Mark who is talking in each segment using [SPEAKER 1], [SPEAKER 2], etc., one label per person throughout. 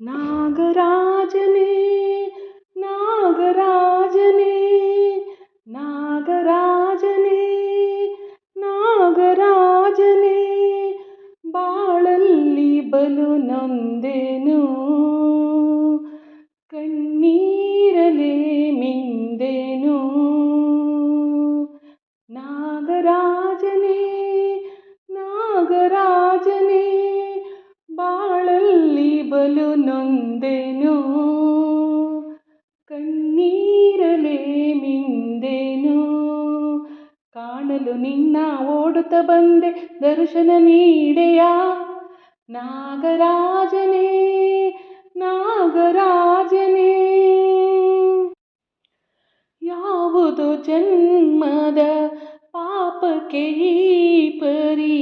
[SPEAKER 1] ನಾಗರಾಜನೇ ನಾಗರಾಜನೇ ನಾಗರಾಜನೇ ನಾಗರಾಜನೇ ಬಾಳಲ್ಲಿ ಬಲು ನೊಂದೆನು ಕಣ್ಣೀರಲೇ ಮಿಂದೆನು ನಾಗರಾಜನೇ ನಾಗರಾಜನೇ ಬಾಳಲ್ಲಿ ಬಲು ನೊಂದೆನು ಕಣ್ಣೀರಲೇ ಮಿಂದೆನು ಕಾಣಲು ನಿನ್ನ ಓಡುತ್ತ ಬಂದೆ ದರ್ಶನ ನೀಡೆಯ ನಾಗರಾಜನೇ ನಾಗರಾಜನೇ ಯಾವುದೋ ಜನ್ಮದ ಪಾಪಕ್ಕೆ ಈ ಪರಿ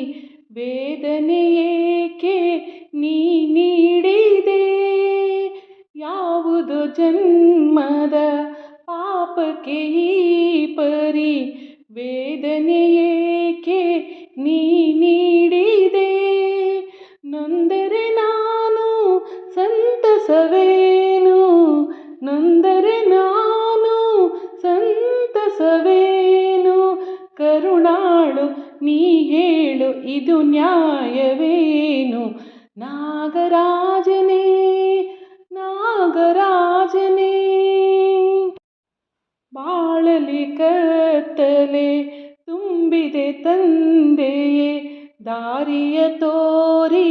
[SPEAKER 1] ವೇದನೆ ಏಕೆ ನೀ ನೀಡಿದೆ ಯಾವುದೋ ಜನ್ಮದ ಪಾಪಕ್ಕೆ ಈ ಪರಿ ವೇದನೆ ಏಕೆ ನೀ ನೀಡಿದೆ ನೊಂದರೆ ನಾನು ಸಂತಸವೇನು ನೊಂದರೆ ನಾನು ಸಂತಸವೇನು ಕರುಣಾಳು ನೀ ಹೇಳು ಇದು ನ್ಯಾಯವೇನು ನಾಗರಾಜನೇ ನಾಗರಾಜನೇ ಬಾಳಲಿ ಕತ್ತಲೆ ತುಂಬಿದೆ ತಂದೆಯೇ ದಾರಿಯ ತೋರಿ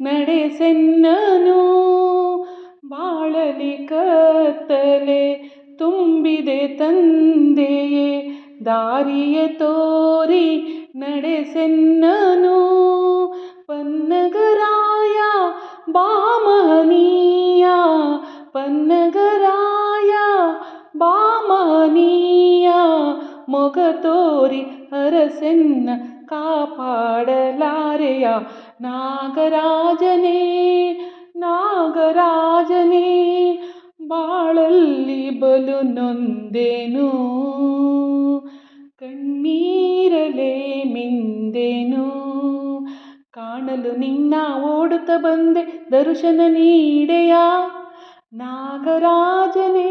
[SPEAKER 1] ನಡೆಸೆನ್ನನು ಬಾಳಲಿ ಕತ್ತಲೆ ತುಂಬಿದೆ ತಂದೆಯೇ ದಾರಿಯ ತೋರಿ ನಡೆಸೆನ್ನನು ಪನ್ನಗರಾಯ ಬಾಮಹನೀಯ ಪನ್ನಗರಾಯ ಬಾಮಹನೀಯ ಮೊಗ ತೋರಿ ಅರಸೆನ್ನ ಕಾಪಾಡಲಾರೆಯ ನಾಗರಾಜನೇ ನಾಗರಾಜನೇ ಬಾಳಲ್ಲಿ ಬಲು ನೊಂದೆನು ಕಣ್ಣೀರಲೇ ಮಿಂದೆನು ಕಾಣಲು ನಿನ್ನ ಓಡುತ್ತ ಬಂದೆ ದರ್ಶನ ನೀಡೆಯ ನಾಗರಾಜನೇ